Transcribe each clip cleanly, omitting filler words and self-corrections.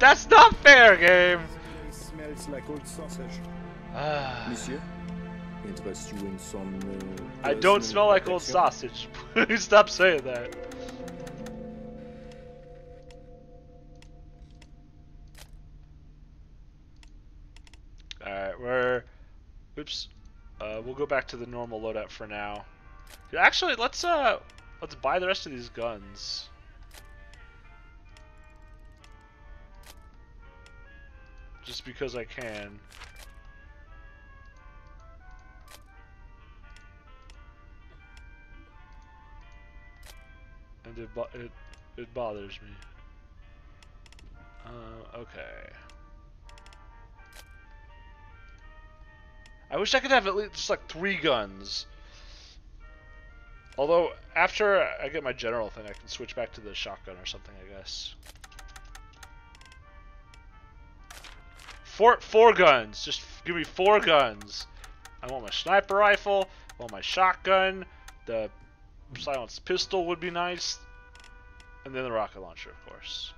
That's not fair, game. It smells like old sausage. Monsieur, interest you in some? I don't smell like old sausage. Please stop saying that. Alright, oops. We'll go back to the normal loadout for now. Actually, let's buy the rest of these guns. Just because I can. And it bothers me. Okay. I wish I could have at least just like 3 guns. Although after I get my general thing, I can switch back to the shotgun or something, I guess. Four guns. Just give me 4 guns. I want my sniper rifle. I want my shotgun. The silenced pistol would be nice. And then the rocket launcher, of course.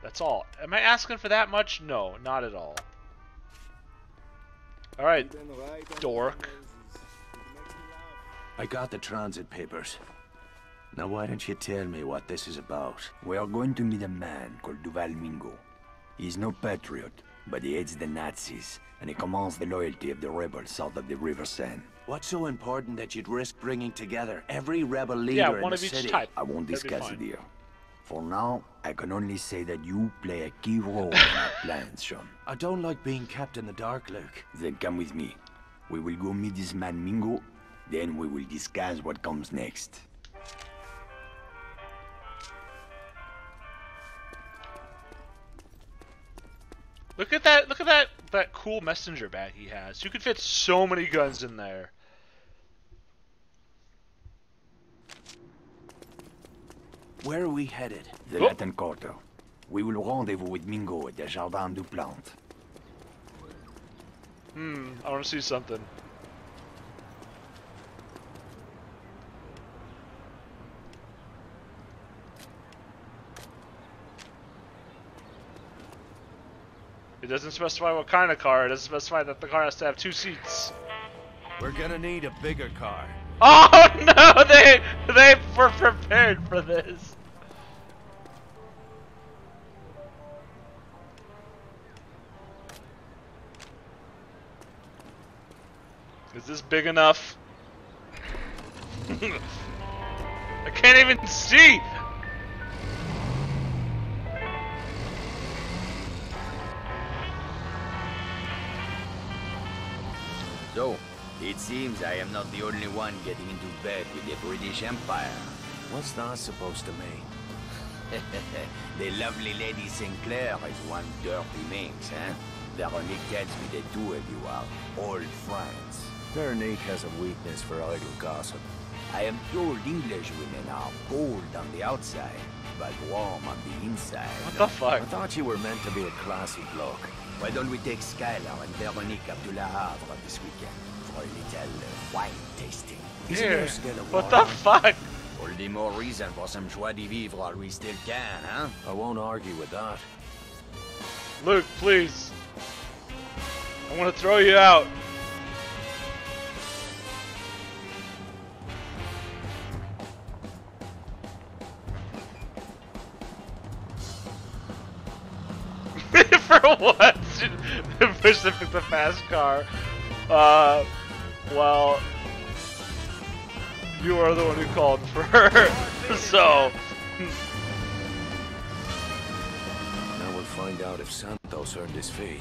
That's all. Am I asking for that much? No, not at all. Alright, dork. I got the transit papers. Now why don't you tell me what this is about? We are going to meet a man called Duval Mingo. He's no patriot, but he hates the Nazis, and he commands the loyalty of the rebels south of the River Seine. What's so important that you'd risk bringing together every rebel leader in the city? I won't discuss it here. For now, I can only say that you play a key role in our plans, Sean. I don't like being kept in the dark, Luke. Then come with me. We will go meet this man Mingo, then we will discuss what comes next. Look at that cool messenger bag he has. You could fit so many guns in there. Where are we headed? The Latin Quarter. We will rendezvous with Mingo at the Jardin du Plante. I want to see something. It doesn't specify what kind of car. It doesn't specify that the car has to have 2 seats. We're gonna need a bigger car. Oh no! They were prepared for this. Is this big enough? I can't even see! So, it seems I am not the only one getting into bed with the British Empire. What's that supposed to mean? The lovely Lady Sinclair is one dirty minx, eh? Veronique tells me the 2 of you are old friends. Veronique has a weakness for idle gossip. I am told English women are cold on the outside, but warm on the inside. What the fuck? I thought you were meant to be a classy bloke. Why don't we take Skylar and Veronique up to Le Havre this weekend for a little wine tasting? Here. What the fuck? All the more reason for some joie de vivre while we still can, huh? I won't argue with that. Luke, please. I want to throw you out. For what? Push the fast car. Well, you are the one who called for her, so. Now we'll find out if Santos earned his fee.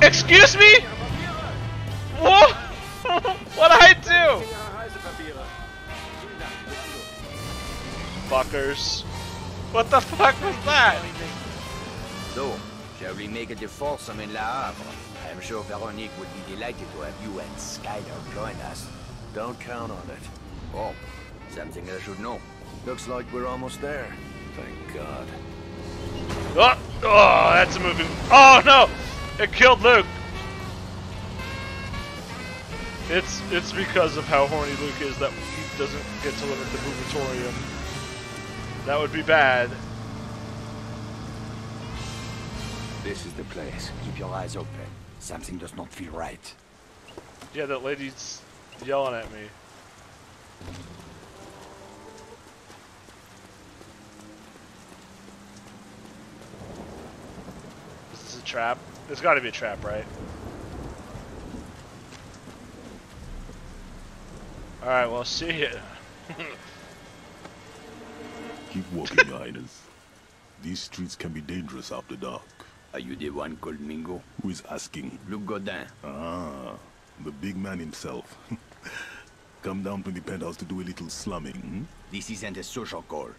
Excuse me? What? What'd I do? Fuckers. What the fuck was that? So, shall we make it a foursome in Le Havre? I am sure Veronique would be delighted to have you and Skylar join us. Don't count on it. Oh, something I should know. Looks like we're almost there. Thank God. Oh, that's a moving. Oh no! It killed Luke. It's because of how horny Luke is that he doesn't get to limit the movatorium. That would be bad. This is the place. Keep your eyes open. Something does not feel right. Yeah, that lady's yelling at me. Is this a trap? There's got to be a trap, right? Alright, well, see ya. Keep walking, Your Highness. These streets can be dangerous after dark. Are you the one called Mingo? Who is asking? Luke Godin. Ah, the big man himself. Come down to the penthouse to do a little slumming, hmm? This isn't a social call.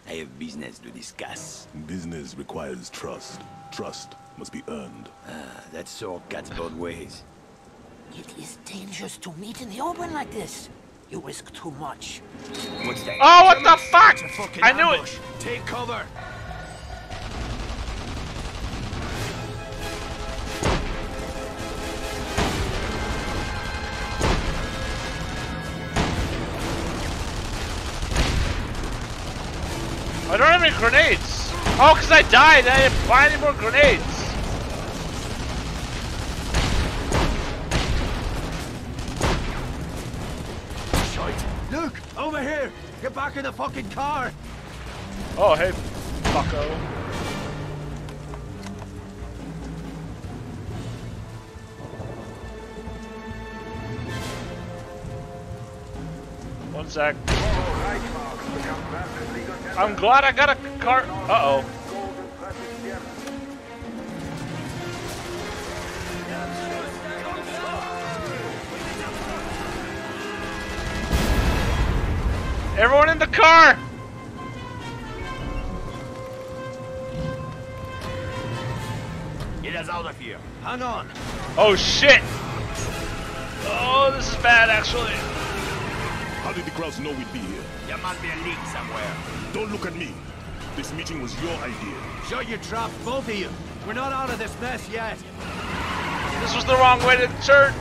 I have business to discuss. Business requires trust. Trust must be earned. Ah, that sword cuts both ways. It is dangerous to meet in the open like this. You risk too much. What's that? Oh, what the fuck? I knew it! Take cover! I don't have any grenades! Oh, because I died! I didn't buy any more grenades! Luke, over here! Get back in the fucking car! Oh, hey, fucko. One sec. I'm glad I got a car. Uh-oh. Everyone in the car! Get us out of here. Hang on. Oh shit! Oh, this is bad actually. How did the crowds know we'd be here? There must be a leak somewhere. Don't look at me. This meeting was your idea. Show your trap, both of you. We're not out of this mess yet. This was the wrong way to turn.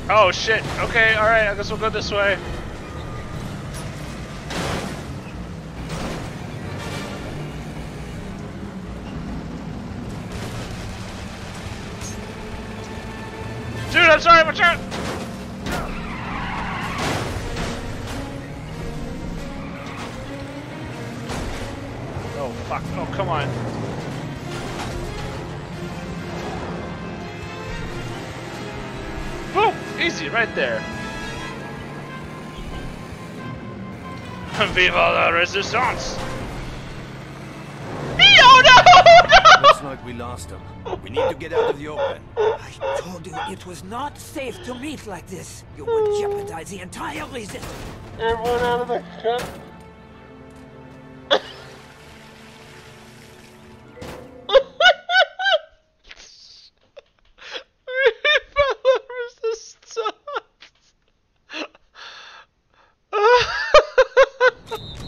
Oh shit. Okay, alright, I guess we'll go this way. Dude, I'm sorry, watch out! Oh fuck, oh come on. Boom! Easy, right there. Viva la resistance! Oh no! Looks like we lost him. We need to get out of the open. I told you it was not safe to meet like this. You would jeopardize the entire resistance. Everyone out of the cut.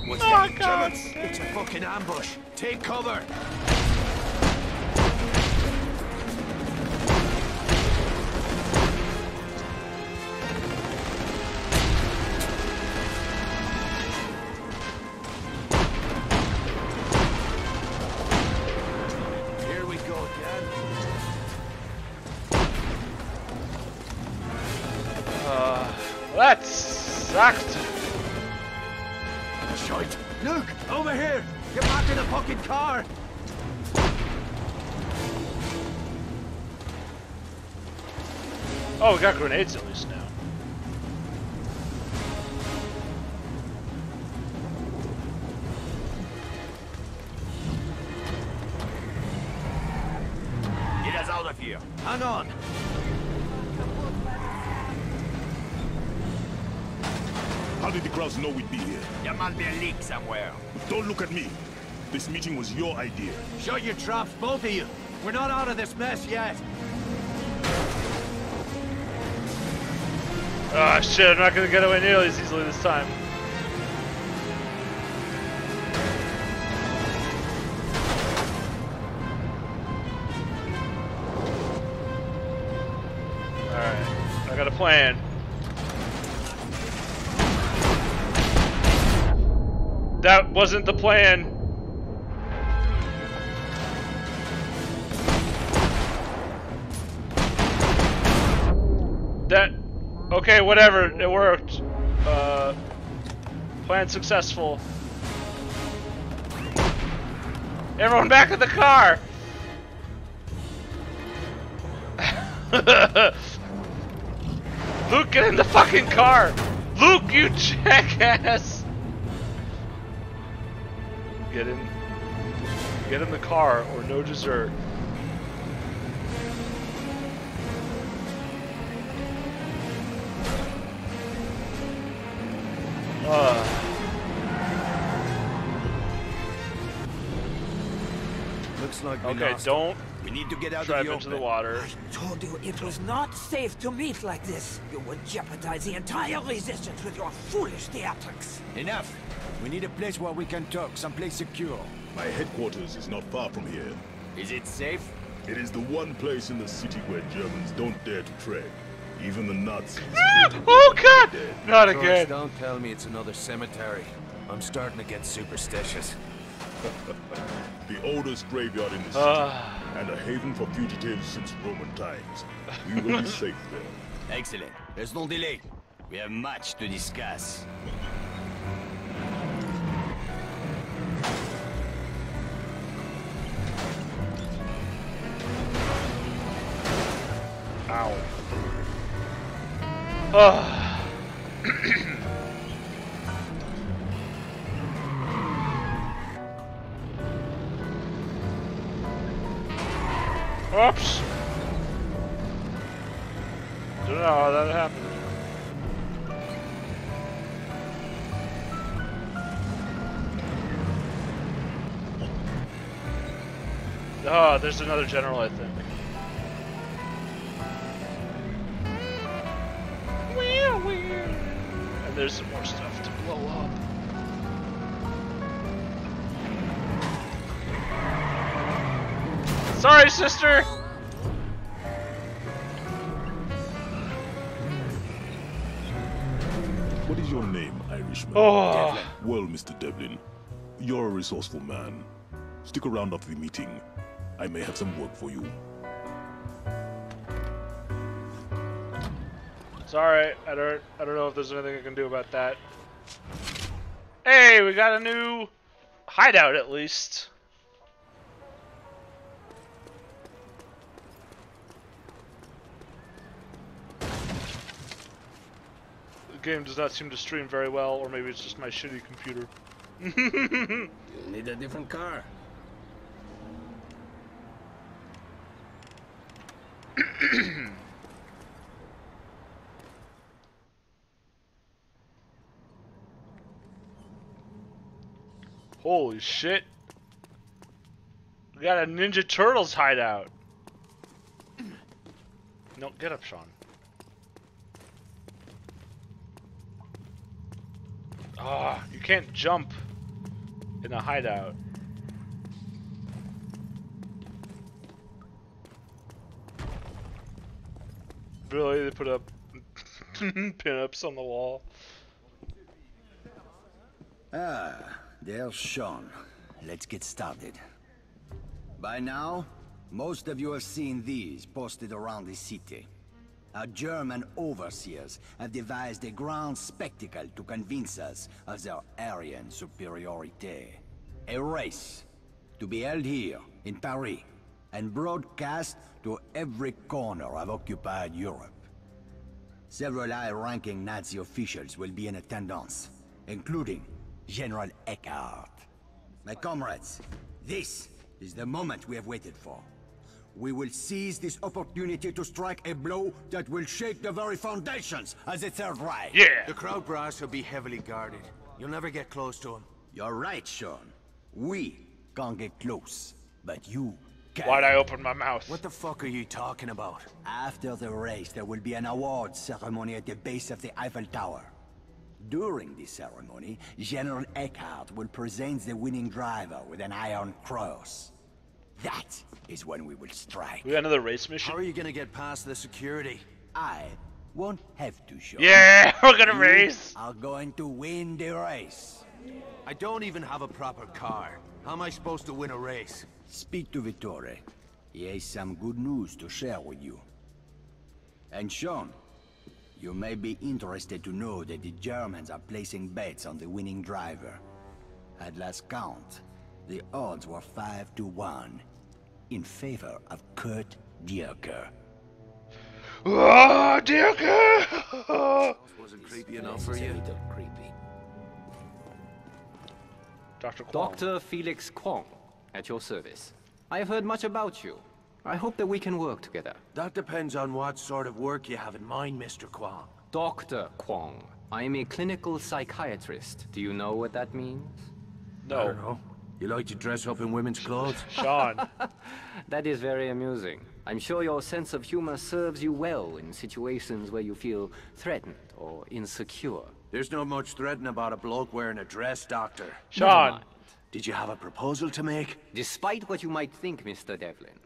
What's that? God. It's a fucking ambush. Take cover. Here we go again. That sucked. Shite. Luke, over here. Get back in the fucking car. Oh, we got grenades at least now. Get us out of here. Hang on. How did the crowds know we'd be here? There must be a leak somewhere. Don't look at me. This meeting was your idea. Show your traps, both of you. We're not out of this mess yet. Ah, shit, I'm not gonna get away nearly as easily this time. got a plan. That wasn't the plan. Okay, whatever. It worked. Plan successful. Everyone back in the car! Luke, get in the fucking car! Luke, you jackass! Get in the car or no dessert. Looks like we Okay, lost don't him. We need to get out drive of the into open. the water. I told you it was not safe to meet like this. You would jeopardize the entire resistance with your foolish theatrics. Enough. We need a place where we can talk, someplace secure. My headquarters is not far from here. Is it safe? It is the one place in the city where Germans don't dare to tread. Even the Nazis. Oh god! Not George, again. don't tell me it's another cemetery. I'm starting to get superstitious. The oldest graveyard in the city, and a haven for fugitives since Roman times. We will be safe there. Excellent. There's no delay. We have much to discuss. Ow. Oops. Don't know how that happened. Oh, there's another general, I think. And there's some more stuff to blow up. Sorry, sister! What is your name, Irishman? Oh. Well, Mr. Devlin, you're a resourceful man. Stick around after the meeting. I may have some work for you. Sorry, I don't know if there's anything I can do about that. Hey, we got a new hideout at least. The game does not seem to stream very well, or maybe it's just my shitty computer. You need a different car. Holy shit. We got a Ninja Turtles hideout. No, get up, Sean. Ah, you can't jump in a hideout. Really? They put up pin-ups on the wall? Ah, there's Sean. Let's get started. By now, most of you have seen these posted around the city. Our German overseers have devised a grand spectacle to convince us of their Aryan superiority. A race to be held here in Paris and broadcast to every corner of occupied Europe. Several high-ranking Nazi officials will be in attendance, including General Eckhart. My comrades, this is the moment we have waited for. We will seize this opportunity to strike a blow that will shake the very foundations of the Third Reich. Yeah! The crowd brass will be heavily guarded. You'll never get close to him. You're right, Sean. We can't get close, but you can. Why'd I open my mouth? What the fuck are you talking about? After the race, there will be an awards ceremony at the base of the Eiffel Tower. During the ceremony, General Eckhart will present the winning driver with an Iron Cross. That is when we will strike. We got another race mission? How are you gonna get past the security? I won't have to, Sean. Yeah, we're gonna You race. are going to win the race. I don't even have a proper car. How am I supposed to win a race? Speak to Vittore. He has some good news to share with you. And Sean, you may be interested to know that the Germans are placing bets on the winning driver. At last count, the odds were 5-1 in favor of Kurt Dierker. Oh, Dierker! Wasn't creepy enough for you? Creepy. Dr. Kwong. Dr. Felix Kwong, at your service. I have heard much about you. I hope that we can work together. That depends on what sort of work you have in mind, Mr. Kwong. Dr. Kwong, I am a clinical psychiatrist. Do you know what that means? I don't know. You like to dress up in women's clothes? Sean. That is very amusing. I'm sure your sense of humor serves you well in situations where you feel threatened or insecure. There's not much threatening about a bloke wearing a dress, Doctor. Never Sean. mind. Did you have a proposal to make? Despite what you might think, Mr. Devlin,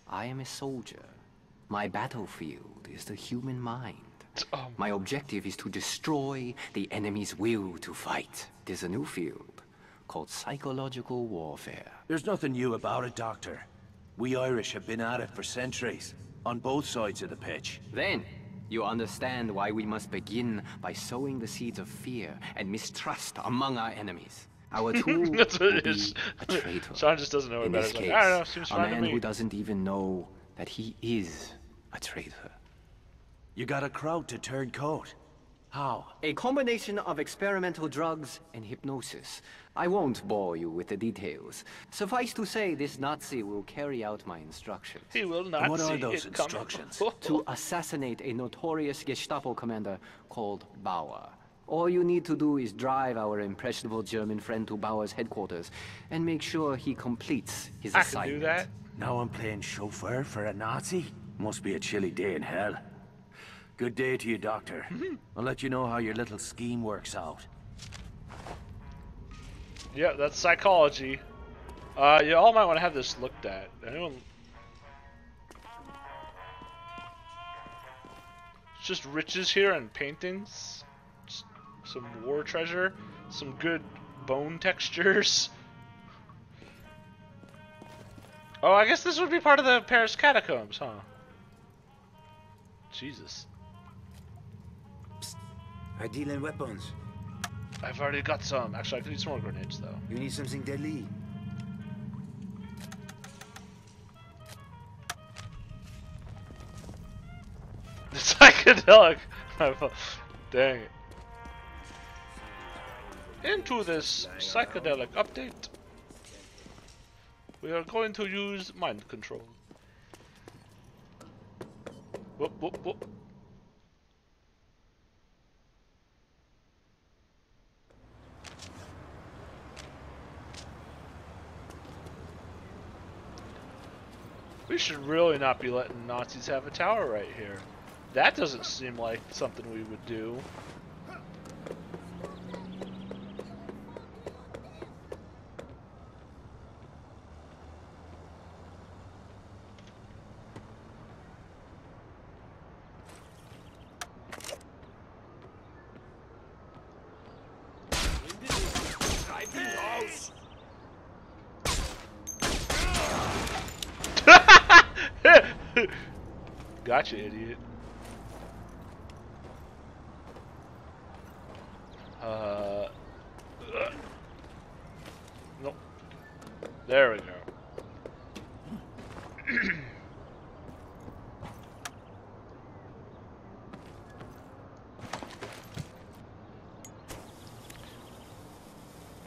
I am a soldier. My battlefield is the human mind. My objective is to destroy the enemy's will to fight. There's a new field called psychological warfare. There's nothing new about it, Doctor. We Irish have been at it for centuries, on both sides of the pitch. Then, you understand why we must begin by sowing the seeds of fear and mistrust among our enemies. Our tool That's what will it be is. a traitor. Sean just doesn't know In about this it. case, I don't know, seems a fine to man me. who doesn't even know that he is a traitor. You got a crowd to turn coat. How? A combination of experimental drugs and hypnosis. I won't bore you with the details. Suffice to say, this Nazi will carry out my instructions. He will not And what see are those it coming. instructions? To assassinate a notorious Gestapo commander called Bauer. All you need to do is drive our impressionable German friend to Bauer's headquarters and make sure he completes his I can assignment. do that. Now I'm playing chauffeur for a Nazi? Must be a chilly day in hell. Good day to you, Doctor. I'll let you know how your little scheme works out. Yeah, that's psychology. You all might want to have this looked at. Anyone? It's just riches here and paintings. Just some war treasure. Some good bone textures. Oh, I guess this would be part of the Paris catacombs, huh? Jesus. I deal in weapons. I've already got some. Actually, I could use some more grenades, though. You need something deadly? The psychedelic. Dang it. Into this psychedelic update, we are going to use mind control. Whoop, whoop, whoop. We should really not be letting Nazis have a tower right here. That doesn't seem like something we would do. Gotcha, idiot. Nope. There we go.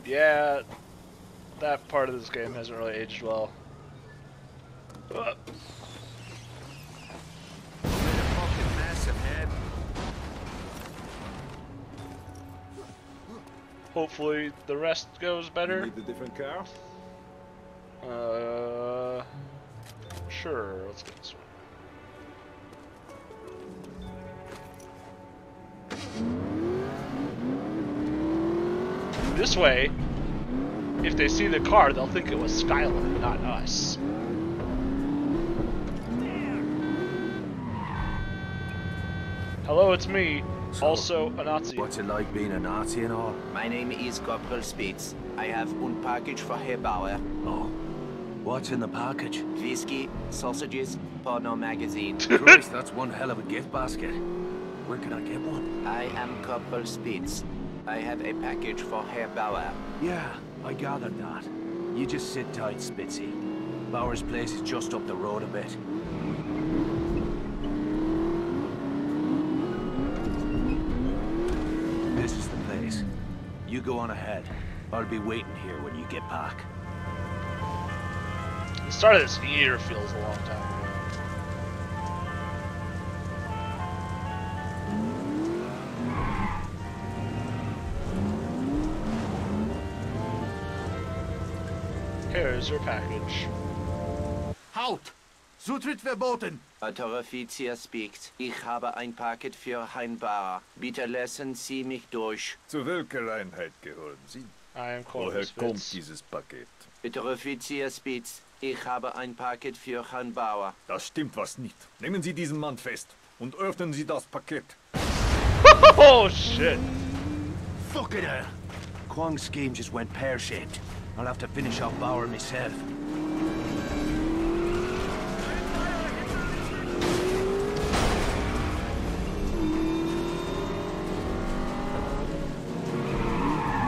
Yeah, that part of this game hasn't really aged well. Hopefully the rest goes better. Need a different car? Sure, let's get this one. This way, if they see the car, they'll think it was Skylar, not us. Hello, it's me. Also a Nazi. What's it like being a Nazi and all? My name is Corporal Spitz. I have one package for Herr Bauer. Oh. What's in the package? Whiskey, sausages, porno magazine. Christ, that's one hell of a gift basket. Where can I get one? I am Corporal Spitz. I have a package for Herr Bauer. Yeah, I gathered that. You just sit tight, Spitzy. Bauer's place is just up the road a bit. This is the place. You go on ahead. I'll be waiting here when you get back. The start of this year feels a long time ago. Here's your package. Halt! Zutritt verboten! Unteroffizier speaks. Ich habe ein Paket für Herrn Bauer. Bitte lassen Sie mich durch. Zu welcher Einheit gehören Sie? I am Woher Spitz. kommt dieses Paket? Unteroffizier Spitz. Ich habe ein Paket für Herrn Bauer. Das stimmt was nicht. Nehmen Sie diesen Mann fest und öffnen Sie das Paket. Oh shit! Fuck it! Kwang's scheme just went pear-shaped. I'll have to finish off Bauer myself.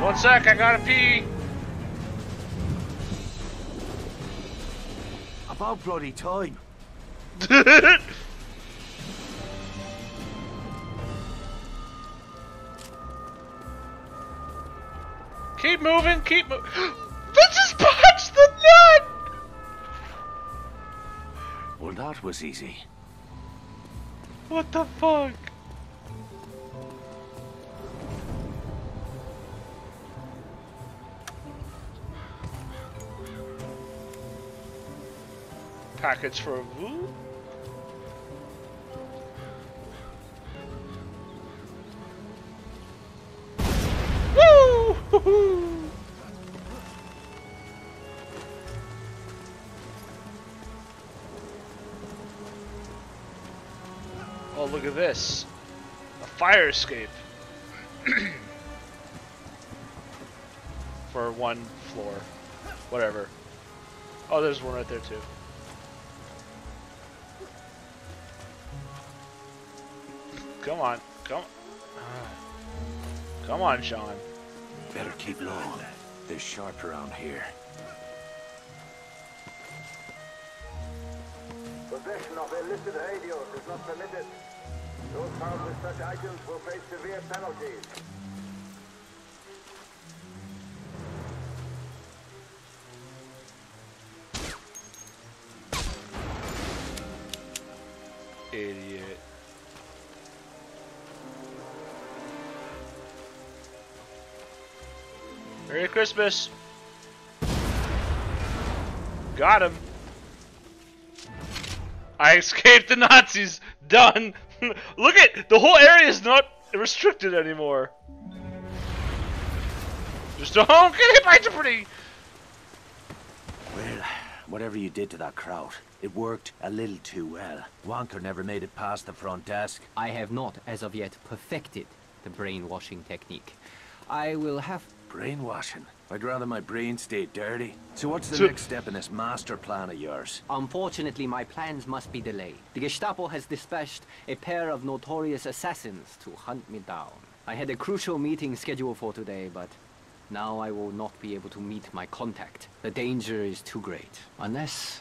One sec, I gotta pee! About bloody time. Keep moving, keep moving. That just punched the nut! Well, that was easy. What the fuck? Package for a Vu? Woo! Oh, look at this. A fire escape. For one floor. Whatever. Oh, there's one right there too. Come on. Come on, Sean. Better keep low. They're sharp around here. Possession of illicit radios is not permitted. Those found with such items will face severe penalties. Idiot. Merry Christmas. Got him. I escaped the Nazis. Done. Look at the whole area is not restricted anymore. Just don't get hit by debris. Well, whatever you did to that crowd, it worked a little too well. Wanker never made it past the front desk. I have not, as of yet, perfected the brainwashing technique. I will have... Brainwashing? I'd rather my brain stayed dirty. So what's the next step in this master plan of yours? Unfortunately, my plans must be delayed. The Gestapo has dispatched a pair of notorious assassins to hunt me down. I had a crucial meeting scheduled for today, but now I will not be able to meet my contact. The danger is too great. Unless,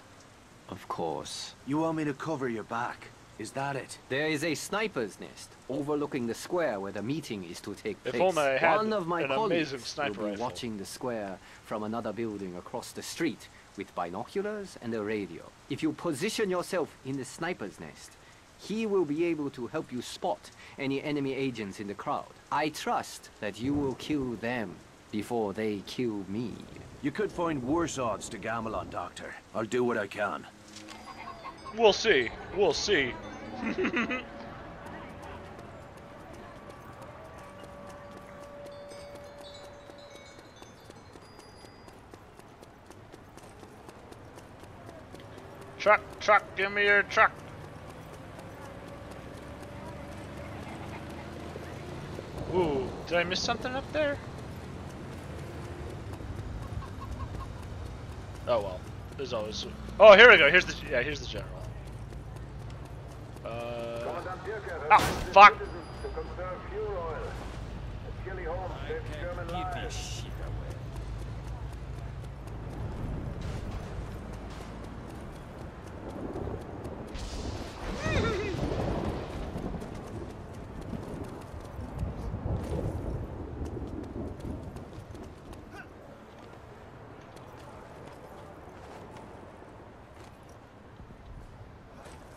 of course... You want me to cover your back? Is that it? There is a sniper's nest overlooking the square where the meeting is to take place. If only I had One of my an colleagues amazing sniper will be rifle. watching the square from another building across the street with binoculars and a radio. If you position yourself in the sniper's nest, he will be able to help you spot any enemy agents in the crowd. I trust that you will kill them before they kill me. You could find worse odds to gamble on, Doctor. I'll do what I can. We'll see. We'll see. Truck, give me your truck. Did I miss something up there? Oh well. There's always. Oh, here we go. Here's the general. Oh, fuck!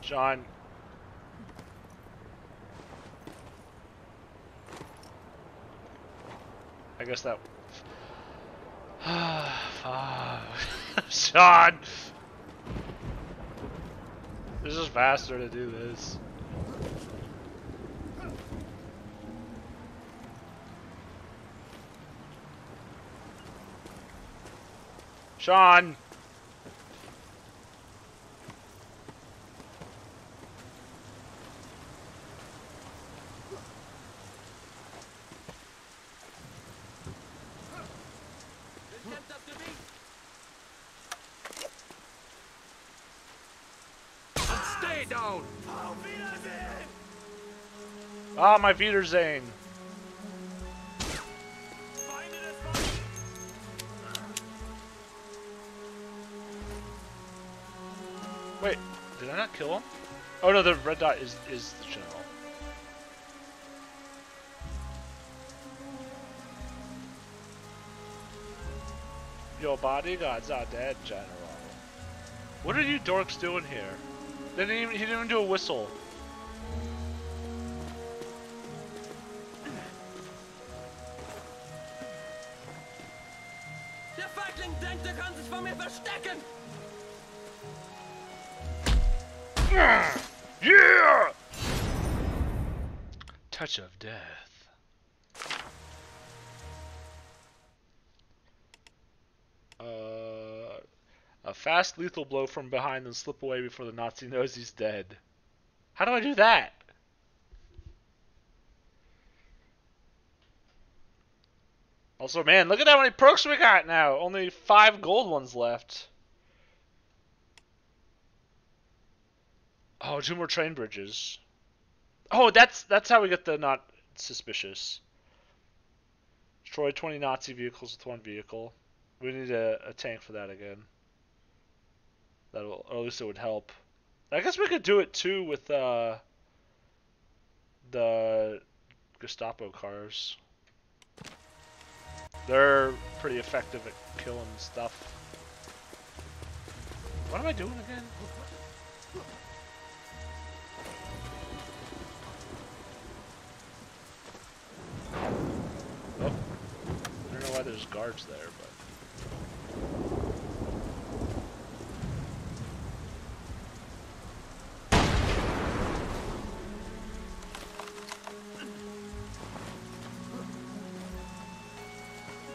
John. I guess that. Sean! This is faster to do this. Sean! Down. Ah, my Wiedersehen. Wait, did I not kill him? Oh no, the red dot is the general. Your bodyguards are dead, General. What are you dorks doing here? He didn't even do a whistle. Der Feigling denkt, er kann sich vor mir verstecken. Yeah! Touch of death. A fast lethal blow from behind and slip away before the Nazi knows he's dead. How do I do that? Also, man, look at how many perks we got now. Only 5 gold ones left. Oh, 2 more train bridges. Oh, that's how we get the not suspicious. Destroy 20 Nazi vehicles with 1 vehicle. We need a tank for that again. That'll, or at least it would help. I guess we could do it too with the Gestapo cars. They're pretty effective at killing stuff. What am I doing again? Oh, I don't know why there's guards there, but.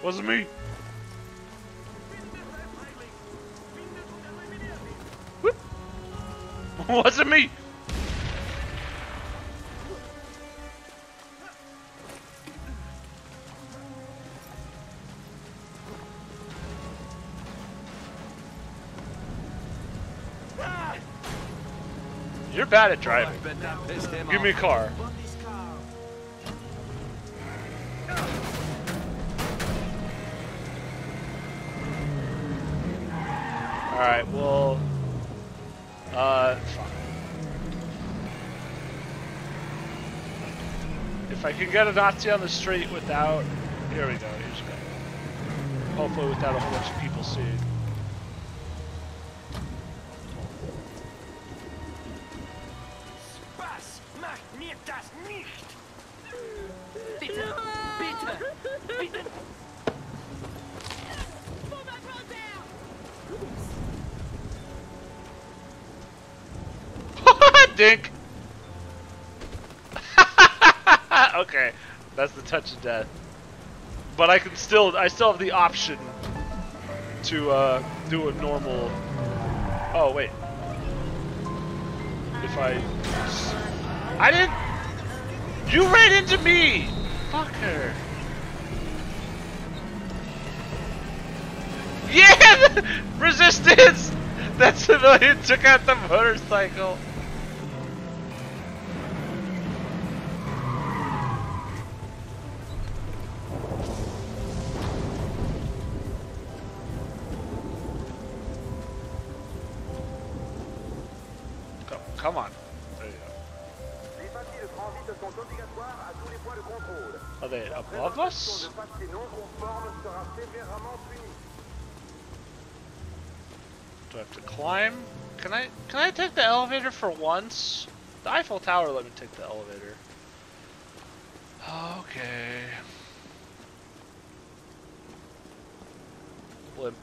Wasn't me. Whoop. Wasn't me. You're bad at driving. Give me a car. Alright, well... fuck. If I can get a Nazi on the street without... Here we go, here's go. Hopefully without a whole bunch of people seeing. Was macht mir das nicht? Bitte, bitte, bitte. Dink! Okay, that's the touch of death. But I still have the option to do a normal. Oh wait, if I didn't. You ran into me, fucker. run! Resistance! That civilian took out the motorcycle. Come on. There you go. Are they above us? Do I have to climb? Can I take the elevator for once? The Eiffel Tower let me take the elevator. Okay. Blimp.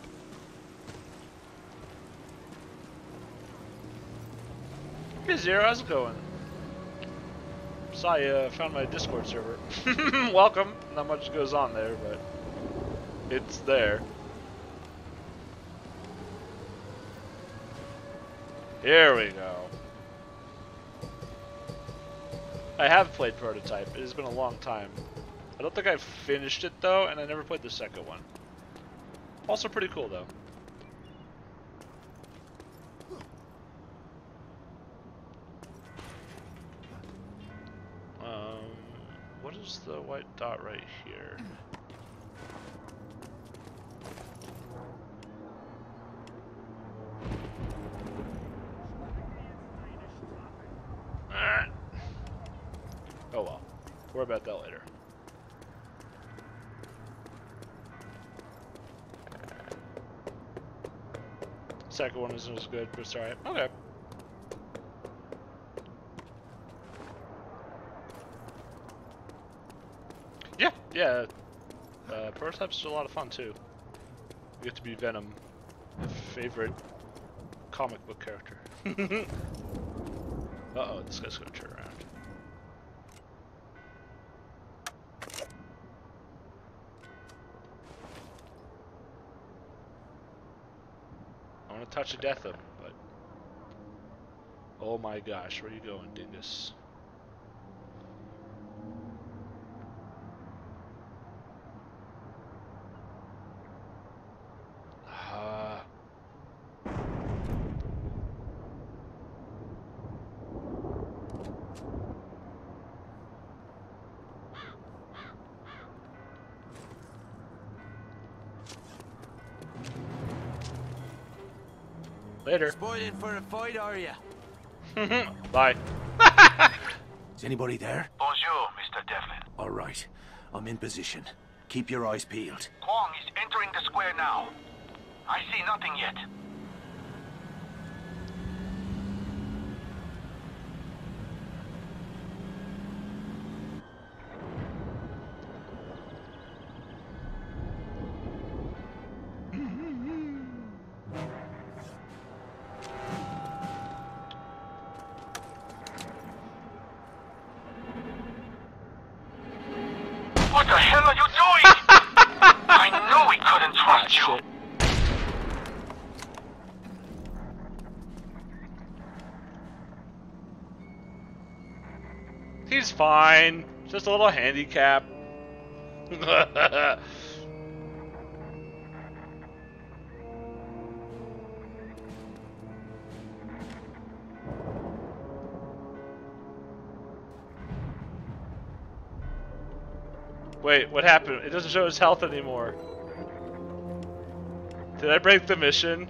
Hey Zero, how's it going? Saw you found my Discord server. Welcome. Not much goes on there, but it's there. Here we go. I have played Prototype. It has been a long time. I don't think I finished it though, and I never played the second one. Also pretty cool though. What is the white dot right here? Oh well. Worry about that later. Second one isn't as good, but it's alright. Okay. Yeah, Prototype's a lot of fun too. You get to be Venom, my favorite comic book character. Uh-oh, this guy's gonna turn around. I want to touch a death him, but... Oh my gosh, where are you going, dingus? Later. Spoiling for a fight, are you? Bye. Is anybody there? Bonjour, Mr. Devlin. All right. I'm in position. Keep your eyes peeled. Kwong is entering the square now. I see nothing yet. What the hell are you doing? I knew we couldn't trust you. He's fine. Just a little handicap. Wait, what happened? It doesn't show his health anymore. Did I break the mission?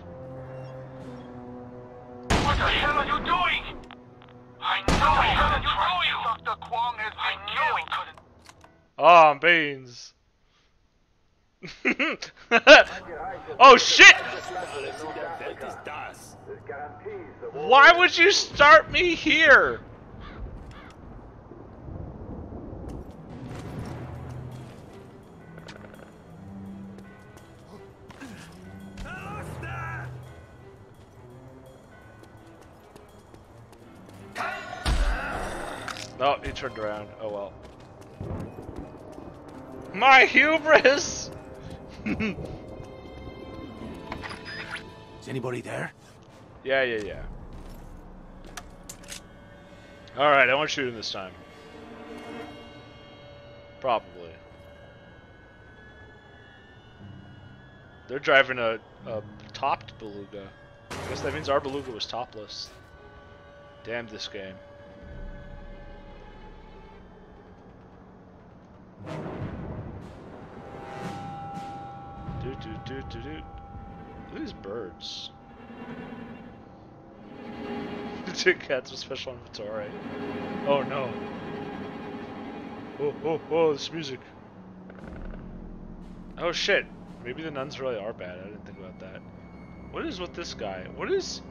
What the hell are you doing? I know we couldn't trust you. Dr. Kwong has been killed. Oh, beans. Oh shit! Why would you start me here? No, he turned around. Oh well. My hubris! Is anybody there? Yeah. Alright, I won't shoot him this time. Probably. They're driving a topped beluga. I guess that means our beluga was topless. Damn this game. Look at these birds. Two cats with special inventory. Oh no. Oh, this music. Oh shit. Maybe the nuns really are bad. I didn't think about that. What is with this guy? What is...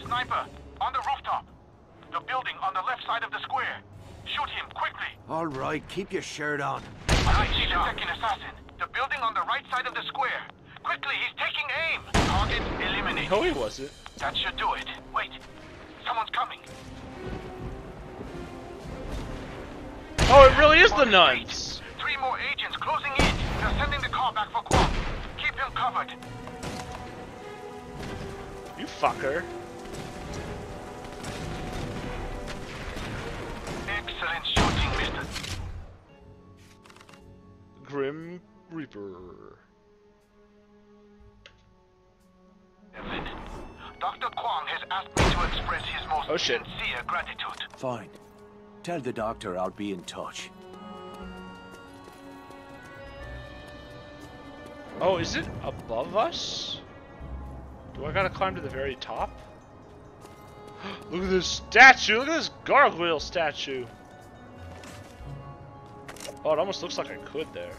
Sniper, on the rooftop. The building on the left side of the square. Shoot him, quickly. All right, keep your shirt on. I see the second assassin. The building on the right side of the square. Quickly, he's taking aim. Target eliminated. No, he wasn't. That should do it. Wait, someone's coming. Oh, it really is the nuns. 3 more agents closing in. They're sending the car back for Kwong. Keep him covered. You fucker. Excellent shooting, Mr. Grim Reaper. Evelyn, Dr. Kwong has asked me to express his most sincere gratitude. Fine. Tell the doctor I'll be in touch. Oh, is it above us? Do I gotta climb to the very top? Look at this statue! Look at this gargoyle statue! Oh, it almost looks like I could there.